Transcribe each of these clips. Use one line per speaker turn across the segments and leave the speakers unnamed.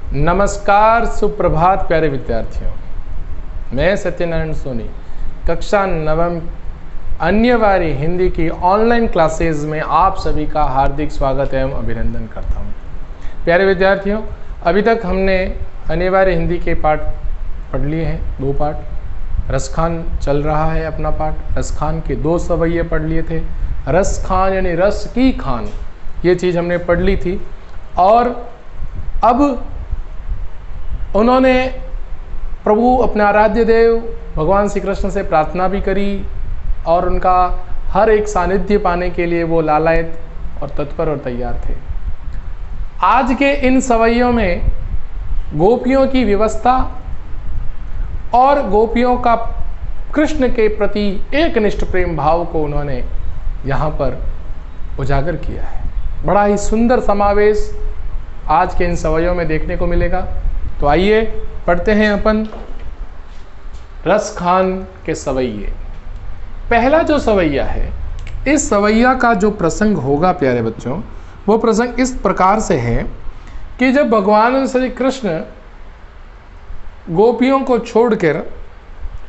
नमस्कार, सुप्रभात प्यारे विद्यार्थियों। मैं सत्यनारायण सोनी कक्षा नवम अन्यवारी हिंदी की ऑनलाइन क्लासेस में आप सभी का हार्दिक स्वागत एवं अभिनंदन करता हूं। प्यारे विद्यार्थियों, अभी तक हमने अन्यवारी हिंदी के पाठ पढ़ लिए हैं, 2 पाठ। रसखान चल रहा है अपना पाठ। रसखान के 2 सवैये पढ़ लिए थे। रसखान यानी रस की खान, ये चीज़ हमने पढ़ ली थी। और अब उन्होंने प्रभु अपने आराध्य देव भगवान श्री कृष्ण से प्रार्थना भी करी और उनका हर एक सानिध्य पाने के लिए वो लालायत और तत्पर और तैयार थे। आज के इन सवैयों में गोपियों की व्यवस्था और गोपियों का कृष्ण के प्रति एकनिष्ठ प्रेम भाव को उन्होंने यहाँ पर उजागर किया है। बड़ा ही सुंदर समावेश आज के इन सवैयों में देखने को मिलेगा। तो आइए पढ़ते हैं अपन रसखान के सवैये। पहला जो सवैया है, इस सवैया का जो प्रसंग होगा प्यारे बच्चों, वो प्रसंग इस प्रकार से है कि जब भगवान श्री कृष्ण गोपियों को छोड़कर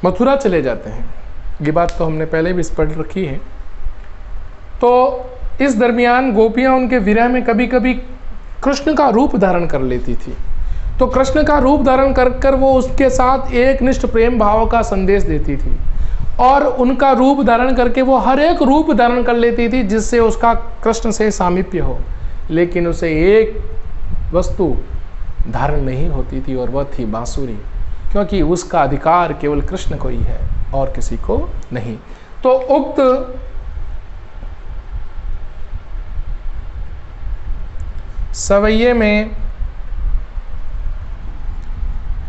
मथुरा चले जाते हैं, ये बात तो हमने पहले भी पढ़ रखी है। तो इस दरमियान गोपियां उनके विरह में कभी कभी कृष्ण का रूप धारण कर लेती थी। तो कृष्ण का रूप धारण कर वो उसके साथ एक निष्ठ प्रेम भाव का संदेश देती थी और उनका रूप धारण करके वो हर एक रूप धारण कर लेती थी जिससे उसका कृष्ण से सामीप्य हो, लेकिन उसे एक वस्तु धारण नहीं होती थी और वह थी बांसुरी, क्योंकि उसका अधिकार केवल कृष्ण को ही है और किसी को नहीं। तो उक्त सवैये में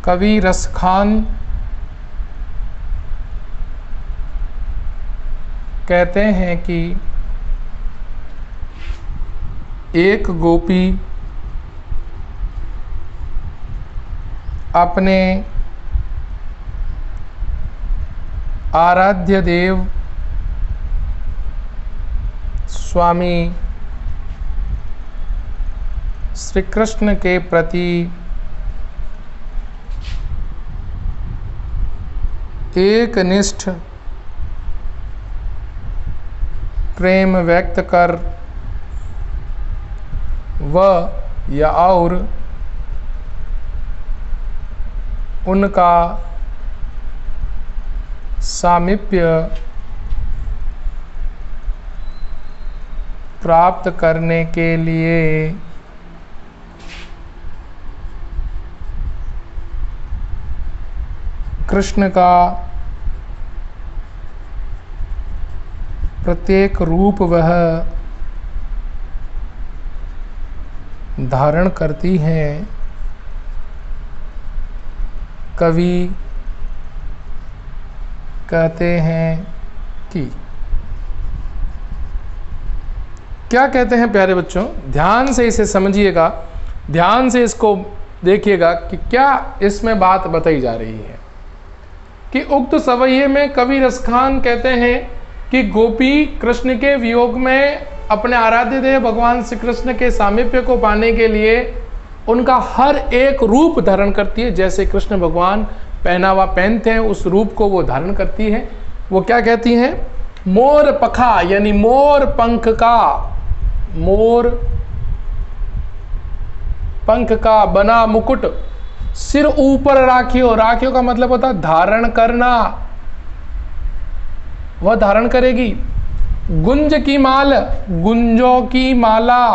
कवि रसखान कहते हैं कि एक गोपी अपने आराध्य देव स्वामी श्री कृष्ण के प्रति एकनिष्ठ प्रेम व्यक्त कर या और उनका सामीप्य प्राप्त करने के लिए कृष्ण का प्रत्येक रूप वह धारण करती हैं। कवि कहते हैं कि क्या कहते हैं प्यारे बच्चों, ध्यान से इसे समझिएगा, ध्यान से इसको देखिएगा कि क्या इसमें बात बताई जा रही है। कि उक्त सवैये में कवि रसखान कहते हैं कि गोपी कृष्ण के वियोग में अपने आराध्य देव भगवान श्री कृष्ण के सामीप्य को पाने के लिए उनका हर एक रूप धारण करती है। जैसे कृष्ण भगवान पहनावा पहनते हैं, उस रूप को वो धारण करती है। वो क्या कहती हैं? मोर पखा यानी मोर पंख का बना मुकुट सिर ऊपर राखियो। राखियो का मतलब होता है धारण करना, वह धारण करेगी। गुंज की माल, गुंजों की माला,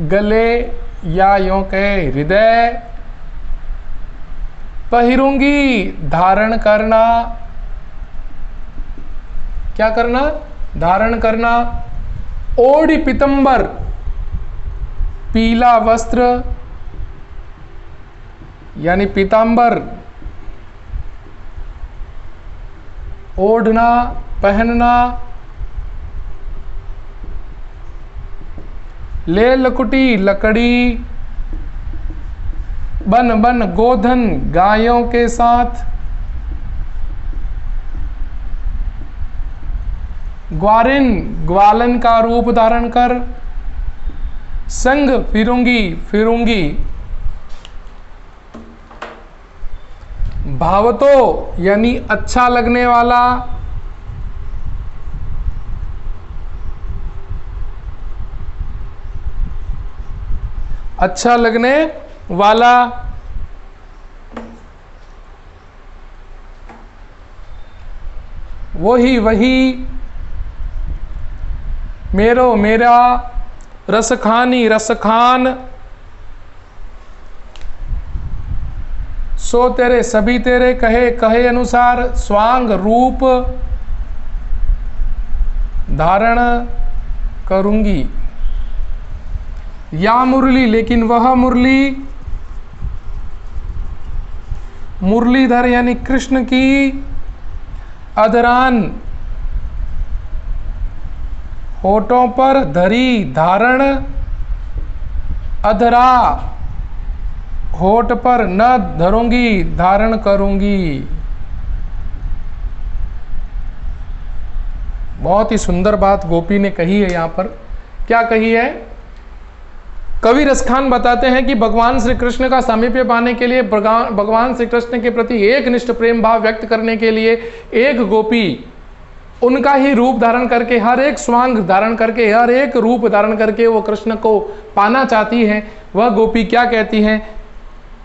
गले या यों कहे हृदय पहिरूंगी, धारण करना। क्या करना? धारण करना। ओढ़ी पीतंबर, पीला वस्त्र यानी पीतांबर, ओढ़ना, पहनना। ले लकुटी लकड़ी, बन गोधन गायों के साथ, ग्वारिन ग्वालन का रूप धारण कर, संग फिरूंगी फिरूंगी, भावतो यानी अच्छा लगने वाला, अच्छा लगने वाला, वही वही, मेरो मेरा, रसखानी रसखान, सो तेरे सभी तेरे, कहे कहे अनुसार, स्वांग रूप धारण करूंगी। या मुरली लेकिन वह मुरली, मुरलीधर यानी कृष्ण की, अधरान होठों पर धरी धारण, अधरा होठ पर न धरूंगी धारण करूंगी। बहुत ही सुंदर बात गोपी ने कही है। यहां पर क्या कही है? कवि रसखान बताते हैं कि भगवान श्री कृष्ण का सामीप्य पाने के लिए, भगवान श्री कृष्ण के प्रति एक निष्ठ प्रेम भाव व्यक्त करने के लिए एक गोपी उनका ही रूप धारण करके, हर एक स्वांग धारण करके, हर एक रूप धारण करके वो कृष्ण को पाना चाहती है। वह गोपी क्या कहती हैं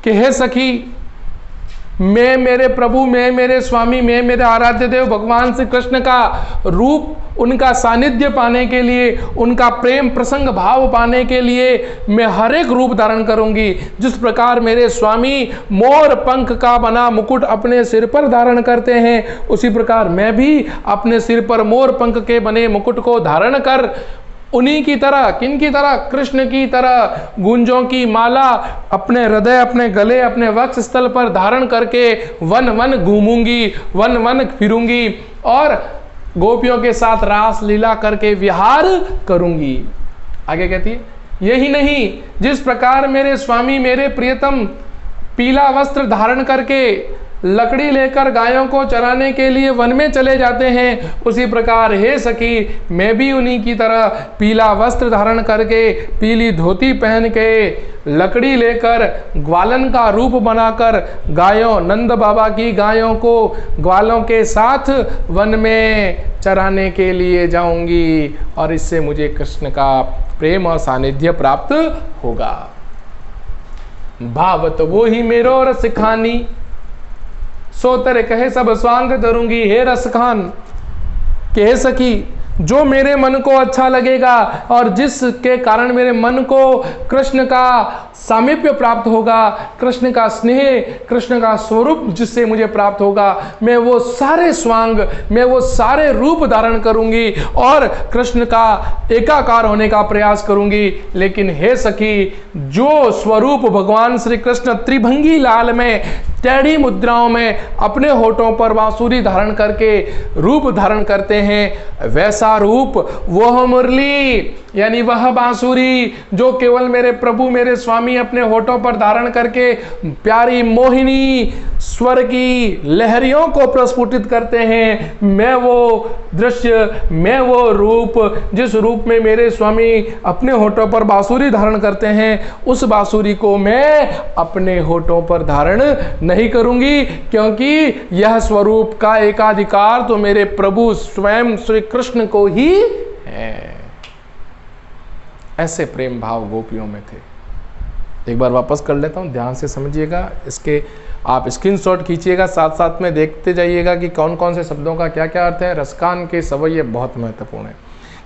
कि हे सखी, मैं मेरे प्रभु, मैं मेरे स्वामी, मैं मेरे आराध्य देव भगवान श्री कृष्ण का रूप, उनका सानिध्य पाने के लिए, उनका प्रेम प्रसंग भाव पाने के लिए मैं हर एक रूप धारण करूंगी। जिस प्रकार मेरे स्वामी मोर पंख का बना मुकुट अपने सिर पर धारण करते हैं, उसी प्रकार मैं भी अपने सिर पर मोर पंख के बने मुकुट को धारण कर उन्हीं की तरह, किन की तरह? कृष्ण की तरह गुंजों की माला अपने हृदय, अपने गले, अपने वक्ष स्थल पर धारण करके वन वन घूमूंगी, वन वन फिरूंगी और गोपियों के साथ रास लीला करके विहार करूंगी। आगे कहती है, यही नहीं, जिस प्रकार मेरे स्वामी, मेरे प्रियतम पीला वस्त्र धारण करके लकड़ी लेकर गायों को चराने के लिए वन में चले जाते हैं, उसी प्रकार हे सखी, मैं भी उन्हीं की तरह पीला वस्त्र धारण करके, पीली धोती पहन के, लकड़ी लेकर, ग्वालन का रूप बनाकर गायों, नंद बाबा की गायों को ग्वालों के साथ वन में चराने के लिए जाऊंगी और इससे मुझे कृष्ण का प्रेम और सानिध्य प्राप्त होगा। भावत वो ही मेरो रस खानी, सो तेरे कहे सब स्वांग धरूंगी। हे रसखान, कि हे सखी, जो मेरे मन को अच्छा लगेगा और जिसके कारण मेरे मन को कृष्ण का सामीप्य प्राप्त होगा, कृष्ण का स्नेह, कृष्ण का स्वरूप जिससे मुझे प्राप्त होगा, मैं वो सारे स्वांग, मैं वो सारे रूप धारण करूंगी और कृष्ण का एकाकार होने का प्रयास करूंगी। लेकिन हे सखी, जो स्वरूप भगवान श्री कृष्ण त्रिभंगी लाल में टेढ़ी मुद्राओं में अपने होठों पर बांसुरी धारण करके रूप धारण करते हैं, वैसा रूप वह मुरली यानी वह बांसुरी जो केवल मेरे प्रभु, मेरे स्वामी अपने होठों पर धारण करके प्यारी मोहिनी स्वर की लहरियों को प्रस्फुटित करते हैं, मैं वो दृश्य, मैं वो रूप, जिस रूप में मेरे स्वामी अपने होठों पर बांसुरी धारण करते हैं, उस बांसुरी को मैं अपने होठों पर धारण नहीं करूंगी, क्योंकि यह स्वरूप का एकाधिकार तो मेरे प्रभु स्वयं श्री कृष्ण को ही है। ऐसे प्रेम भाव गोपियों में थे। एक बार वापस कर लेता हूं, ध्यान से समझिएगा, इसके आप स्क्रीनशॉट खींचिएगा, साथ साथ में देखते जाइएगा कि कौन कौन से शब्दों का क्या क्या अर्थ है। रसकान के सवैये बहुत महत्वपूर्ण है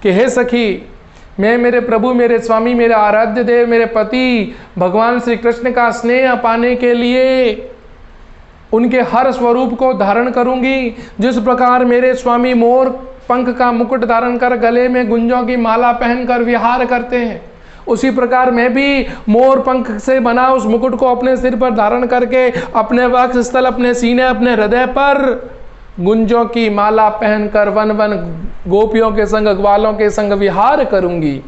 कि हे सखी, मैं मेरे प्रभु, मेरे स्वामी, मेरे आराध्य देव, मेरे पति भगवान श्री कृष्ण का स्नेह पाने के लिए उनके हर स्वरूप को धारण करूंगी। जिस प्रकार मेरे स्वामी मोर पंख का मुकुट धारण कर गले में गुंजों की माला पहनकर विहार करते हैं, उसी प्रकार मैं भी मोर पंख से बना उस मुकुट को अपने सिर पर धारण करके अपने वक्ष स्थल, अपने सीने, अपने हृदय पर गुंजों की माला पहनकर वन वन गोपियों के संग, ग्वालों के संग विहार करूंगी।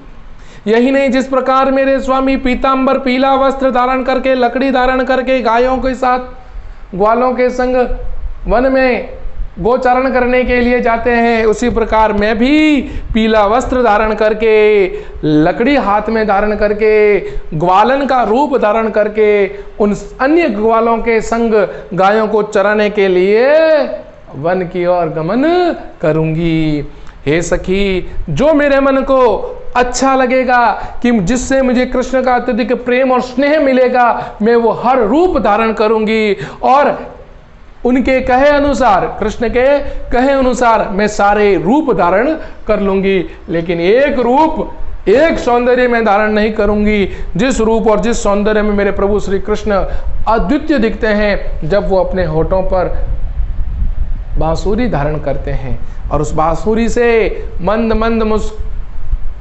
यही नहीं, जिस प्रकार मेरे स्वामी पीतांबर पीला वस्त्र धारण करके, लकड़ी धारण करके गायों के साथ, ग्वालों के संग वन में गोचारण करने के लिए जाते हैं, उसी प्रकार मैं भी पीला वस्त्र धारण करके, लकड़ी हाथ में धारण करके, ग्वालन का रूप धारण करके उन अन्य ग्वालों के संग गायों को चराने के लिए वन की ओर गमन करूंगी। हे सखी, जो मेरे मन को अच्छा लगेगा कि जिससे मुझे कृष्ण का अत्यधिक प्रेम और स्नेह मिलेगा, मैं वो हर रूप धारण करूंगी और उनके कहे अनुसार, कृष्ण के कहे अनुसार मैं सारे रूप धारण कर लूंगी। लेकिन एक रूप, एक सौंदर्य में धारण नहीं करूंगी, जिस रूप और जिस सौंदर्य में मेरे प्रभु श्री कृष्ण अद्वितीय दिखते हैं, जब वो अपने होठों पर बांसुरी धारण करते हैं और उस बांसुरी से मंद मंद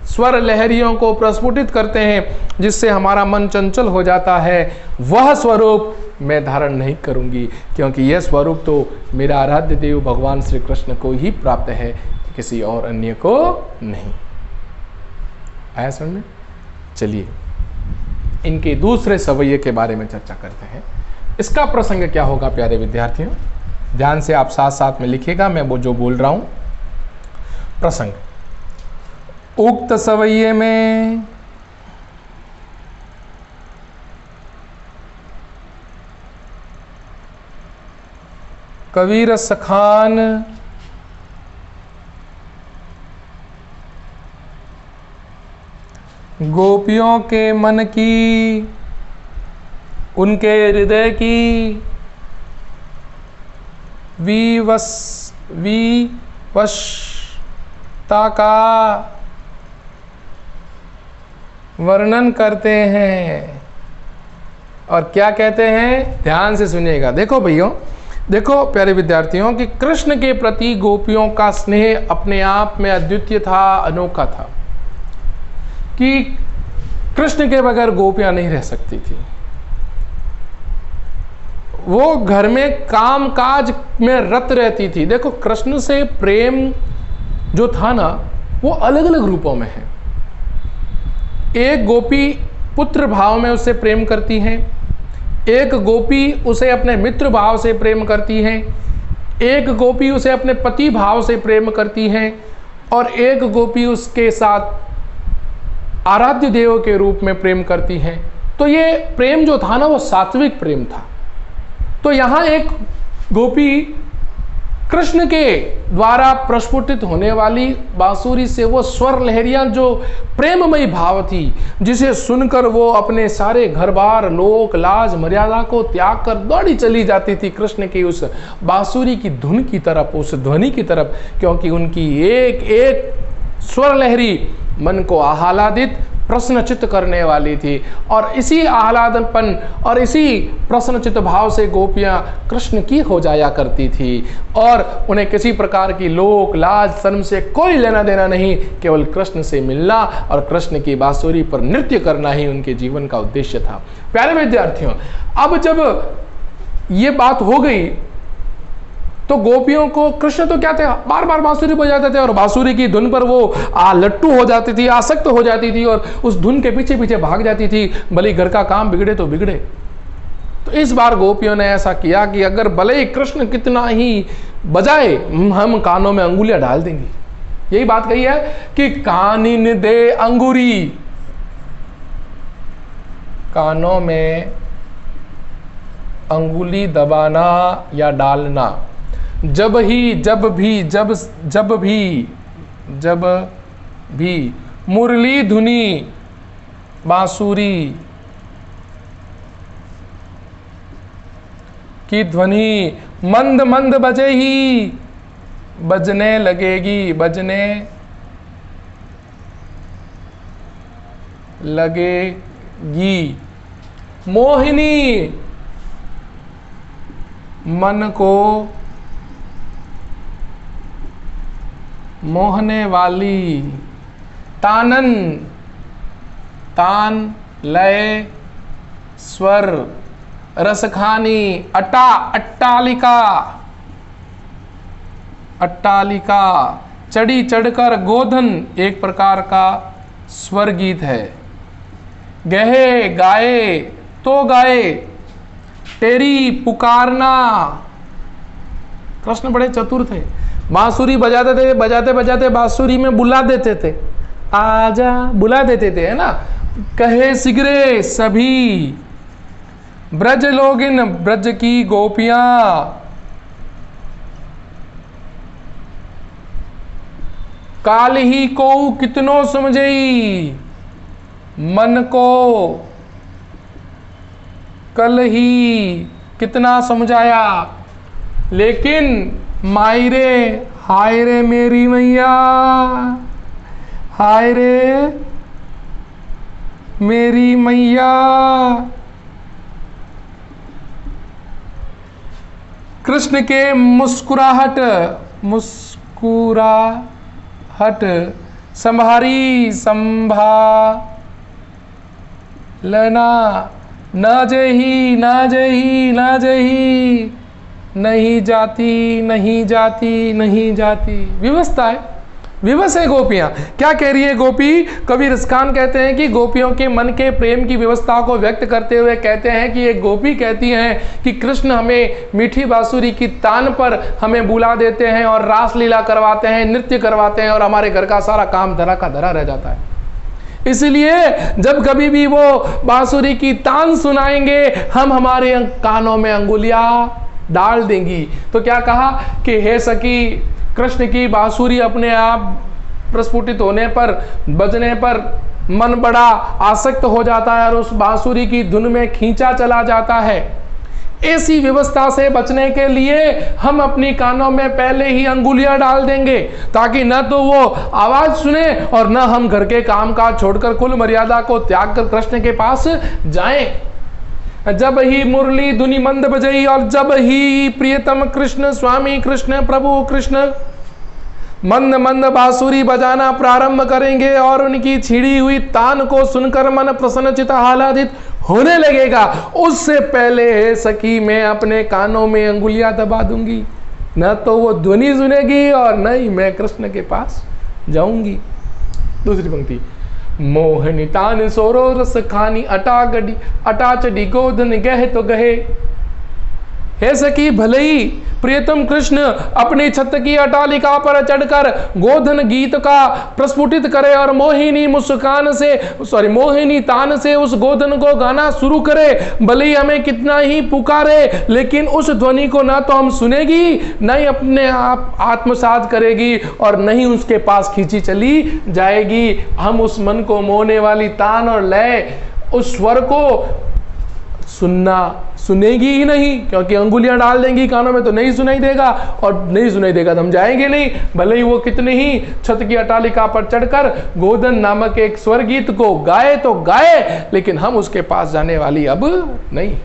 स्वर लहरियों को प्रस्फुटित करते हैं, जिससे हमारा मन चंचल हो जाता है, वह स्वरूप मैं धारण नहीं करूंगी, क्योंकि यह स्वरूप तो मेरा आराध्य देव भगवान श्री कृष्ण को ही प्राप्त है, किसी और अन्य को नहीं। आया समझ में? चलिए इनके दूसरे सवैये के बारे में चर्चा करते हैं। इसका प्रसंग क्या होगा प्यारे विद्यार्थियों? ध्यान से आप साथ साथ में लिखिएगा मैं वो जो बोल रहा हूं। प्रसंग, उक्त सवैये में कबीर सखान गोपियों के मन की, उनके हृदय की विवशता का वर्णन करते हैं। और क्या कहते हैं? ध्यान से सुनिएगा। देखो भैया, देखो प्यारे विद्यार्थियों कि कृष्ण के प्रति गोपियों का स्नेह अपने आप में अद्वितीय था, अनोखा था, कि कृष्ण के बगैर गोपियां नहीं रह सकती थी। वो घर में काम काज में रत रहती थी। देखो कृष्ण से प्रेम जो था ना, वो अलग अलग रूपों में है। एक गोपी पुत्र भाव में उससे प्रेम करती है, एक गोपी उसे अपने मित्र भाव से प्रेम करती है, एक गोपी उसे अपने पति भाव से प्रेम करती है, और एक गोपी उसके साथ आराध्य देव के रूप में प्रेम करती है। तो ये प्रेम जो था ना, वो सात्विक प्रेम था। तो यहां एक गोपी कृष्ण के द्वारा प्रस्फुटित होने वाली बांसुरी से वो स्वर लहरियां जो प्रेममयी भाव थी, जिसे सुनकर वो अपने सारे घर बार लोक लाज मर्यादा को त्याग कर दौड़ी चली जाती थी कृष्ण की उस बांसुरी की धुन की तरफ, उस ध्वनि की तरफ, क्योंकि उनकी एक एक स्वर लहरी मन को आह्लादित प्रश्नचित करने वाली थी। और इसी आह्लादनपन और इसी प्रश्नचित भाव से गोपियां कृष्ण की हो जाया करती थी, और उन्हें किसी प्रकार की लोक लाज शर्म से कोई लेना देना नहीं, केवल कृष्ण से मिलना और कृष्ण की बांसुरी पर नृत्य करना ही उनके जीवन का उद्देश्य था। प्यारे विद्यार्थियों, अब जब ये बात हो गई तो गोपियों को कृष्ण तो क्या थे, बार बार बांसुरी बजाते थे और बांसुरी की धुन पर वो लट्टू हो जाती थी, आसक्त हो जाती थी और उस धुन के पीछे पीछे भाग जाती थी, भले घर का काम बिगड़े तो बिगड़े। तो इस बार गोपियों ने ऐसा किया कि अगर भले ही कृष्ण कितना ही बजाए, हम कानों में अंगुलियां डाल देंगे। यही बात कही है कि कानिन दे अंगूरी, कानों में अंगुली दबाना या डालना, जब भी मुरली धुनी बांसुरी की ध्वनि मंद मंद बजे ही बजने लगेगी, मोहिनी मन को मोहने वाली, तान लय स्वर रसखानी, अट्टालिका चढ़ी चढ़कर गोधन एक प्रकार का स्वर गीत है। गहे गाए तो गाए तेरी पुकारना, कृष्ण बड़े चतुर थे, बांसुरी बजाते थे, बजाते बजाते बांसुरी में बुला देते थे, आजा बुला देते थे, है ना। कहे सिगरे सभी ब्रज लोगिन ब्रज की गोपियां, काल ही को कितनो समझई मन को, कल ही कितना समझाया, लेकिन मायरे हाय रे मेरी मैया, हाय रे मेरी मैया। कृष्ण के मुस्कुराहट संभारी संभालना, न जही न जही न जही, नहीं जाती नहीं जाती नहीं जाती। विवशता है, विवश है गोपियां। क्या कह रही है गोपी? कवि रसखान कहते हैं कि गोपियों के मन के प्रेम की व्यवस्था को व्यक्त करते हुए कहते हैं कि एक गोपी कहती हैं कि कृष्ण हमें मीठी बांसुरी की तान पर हमें बुला देते हैं और रासलीला करवाते हैं, नृत्य करवाते हैं, और हमारे घर का सारा काम धरा का धरा रह जाता है। इसलिए जब कभी भी वो बांसुरी की तान सुनाएंगे, हम हमारे कानों में अंगुलियां डाल देंगी। तो क्या कहा कि हे सखी, कृष्ण की बांसुरी अपने आप प्रस्फुटित होने पर, बजने पर मन बड़ा आसक्त हो जाता है और उस बांसुरी की धुन में खींचा चला जाता है। ऐसी व्यवस्था से बचने के लिए हम अपनी कानों में पहले ही अंगुलियां डाल देंगे, ताकि न तो वो आवाज सुने और न हम घर के काम काज छोड़कर कुल मर्यादा को त्याग कर कृष्ण के पास जाएं। जब ही मुरली धुनि मंद बजई और जब ही प्रियतम कृष्ण स्वामी कृष्ण प्रभु कृष्ण मंद मंद बांसुरी बजाना प्रारंभ करेंगे और उनकी छिड़ी हुई तान को सुनकर मन प्रसन्नचित आह्लादित होने लगेगा, उससे पहले हे सखी मैं अपने कानों में अंगुलियां दबा दूंगी। न तो वो ध्वनि सुनेगी और न ही मैं कृष्ण के पास जाऊंगी। दूसरी पंक्ति, मोहनी तान सोरो रस खानी अटा चढ़ी गोधन गहे तो गहे। हे सखी, भले ही प्रियतम कृष्ण अपनी छत की अटालिका पर चढ़कर गोधन गीत का प्रस्फुटित करे और मोहिनी तान से उस गोधन को गाना शुरू करे, भले ही हमें कितना ही पुकारे, लेकिन उस ध्वनि को ना तो हम सुनेगी, न ही अपने आप आत्मसात करेगी और न ही उसके पास खींची चली जाएगी। हम उस मन को मोहने वाली तान और लय, उस स्वर को सुनेगी ही नहीं, क्योंकि अंगुलियां डाल देंगी कानों में तो नहीं सुनाई देगा, और नहीं सुनाई देगा तो हम जाएंगे नहीं। भले ही वो कितने ही छत की अटालिका पर चढ़कर गोधन नामक एक स्वर गीत को गाए तो गाए, लेकिन हम उसके पास जाने वाली अब नहीं।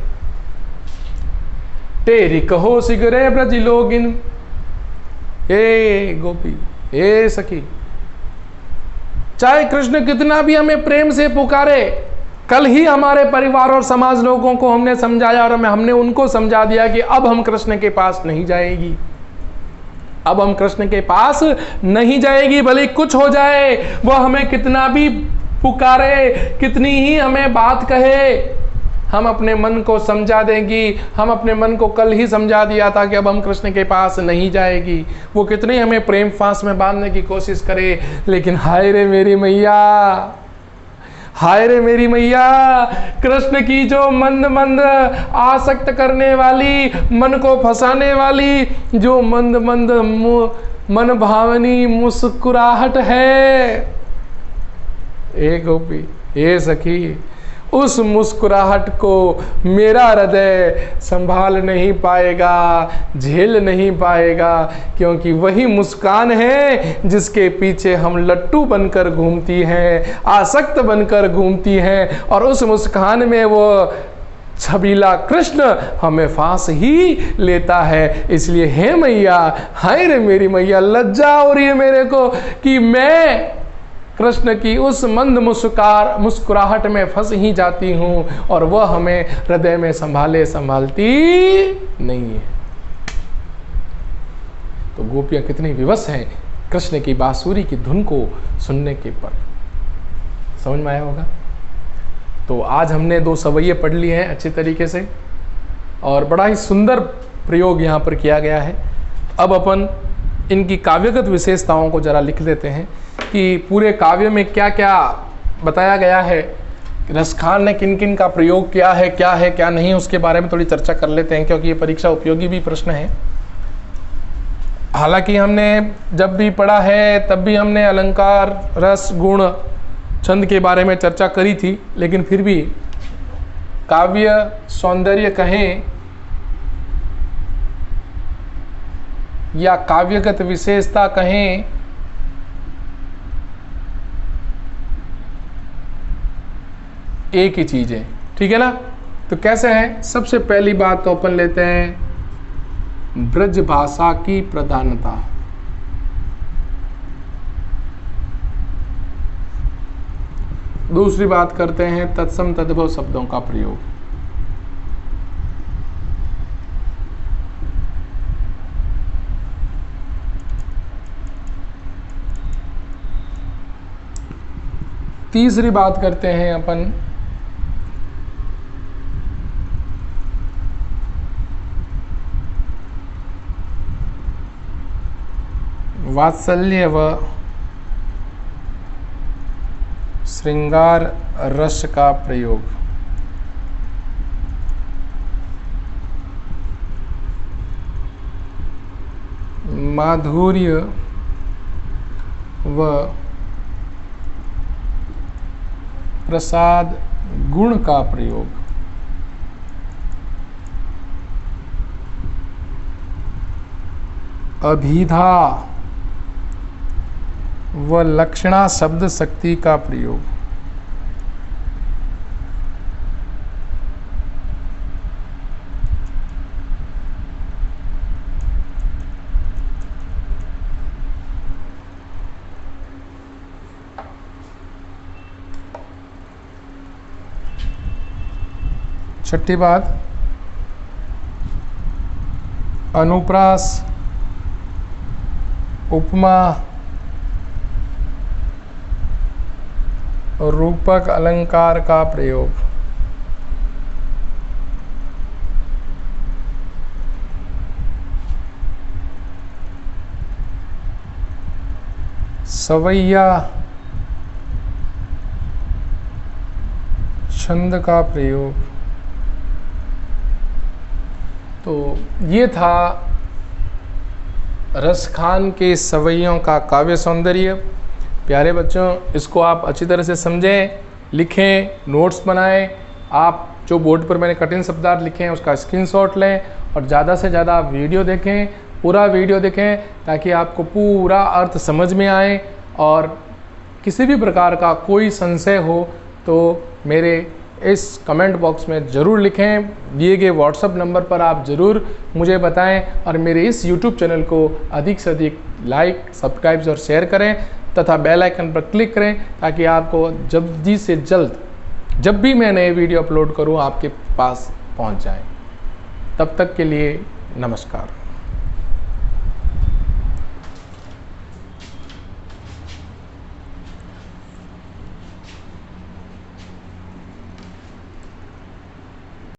तेरी कहो सिगरे ब्रज लोगिन, हे गोपी, हे सखी, चाहे कृष्ण कितना भी हमें प्रेम से पुकारे, कल ही हमारे परिवार और समाज लोगों को हमने समझाया और हमने उनको समझा दिया कि अब हम कृष्ण के पास नहीं जाएगी, अब हम कृष्ण के पास नहीं जाएगी। भले कुछ हो जाए, वो हमें कितना भी पुकारे, कितनी ही हमें बात कहे, हम अपने मन को समझा देंगी। हम अपने मन को कल ही समझा दिया था कि अब हम कृष्ण के पास नहीं जाएगी। वो कितने हमें प्रेम फांस में बांधने की कोशिश करे, लेकिन हाय रे मेरी मैया, हाय रे मेरी मैया, कृष्ण की जो मंद मंद आसक्त करने वाली, मन को फंसाने वाली, जो मंद मंद मन भावनी मुस्कुराहट है, ए गोपी, ए सखी, उस मुस्कुराहट को मेरा हृदय संभाल नहीं पाएगा, झेल नहीं पाएगा, क्योंकि वही मुस्कान है जिसके पीछे हम लट्टू बनकर घूमती हैं, आसक्त बनकर घूमती हैं, और उस मुस्कान में वो छबीला कृष्ण हमें फांस ही लेता है। इसलिए हे मैया, हाय रे मेरी मैया, लज्जा हो रही है मेरे को कि मैं कृष्ण की उस मंद मुस्कुराहट में फंस ही जाती हूँ और वह हमें हृदय में संभालती नहीं है। तो गोपियां कितनी विवश हैं कृष्ण की बांसुरी की धुन को सुनने के पर। समझ में आया होगा। तो आज हमने 2 सवैये पढ़ लिए हैं अच्छे तरीके से, और बड़ा ही सुंदर प्रयोग यहाँ पर किया गया है। अब अपन इनकी काव्यगत विशेषताओं को जरा लिख लेते हैं कि पूरे काव्य में क्या क्या बताया गया है, रसखान ने किन किन का प्रयोग किया है क्या नहीं, उसके बारे में थोड़ी चर्चा कर लेते हैं, क्योंकि ये परीक्षा उपयोगी भी प्रश्न है। हालांकि हमने जब भी पढ़ा है तब भी हमने अलंकार, रस, गुण, छंद के बारे में चर्चा करी थी, लेकिन फिर भी काव्य सौंदर्य कहें या काव्यगत विशेषता कहें, एक ही चीज है, ठीक है ना। तो कैसे है, सबसे पहली बात तो अपन लेते हैं ब्रज भाषा की प्रधानता। दूसरी बात करते हैं तत्सम तद्भव शब्दों का प्रयोग। तीसरी बात करते हैं अपन वात्सल्य व श्रृंगार रस का प्रयोग। माधुर्य व प्रसाद गुण का प्रयोग। अभिधा व लक्षणा शब्द शक्ति का प्रयोग। छठी बात अनुप्रास, उपमा, रूपक अलंकार का प्रयोग। सवैया छंद का प्रयोग। तो ये था रसखान के सवैयों का काव्य सौंदर्य। प्यारे बच्चों, इसको आप अच्छी तरह से समझें, लिखें, नोट्स बनाएं। आप जो बोर्ड पर मैंने कठिन शब्दार्थ लिखे हैं उसका स्क्रीनशॉट लें और ज़्यादा से ज़्यादा वीडियो देखें, पूरा वीडियो देखें, ताकि आपको पूरा अर्थ समझ में आए। और किसी भी प्रकार का कोई संशय हो तो मेरे इस कमेंट बॉक्स में ज़रूर लिखें। दिए गए व्हाट्सएप नंबर पर आप ज़रूर मुझे बताएं और मेरे इस यूट्यूब चैनल को अधिक से अधिक लाइक, सब्सक्राइब और शेयर करें तथा बेल आइकन पर क्लिक करें, ताकि आपको जल्दी से जल्द जब भी मैं नए वीडियो अपलोड करूं आपके पास पहुंच जाए। तब तक के लिए नमस्कार।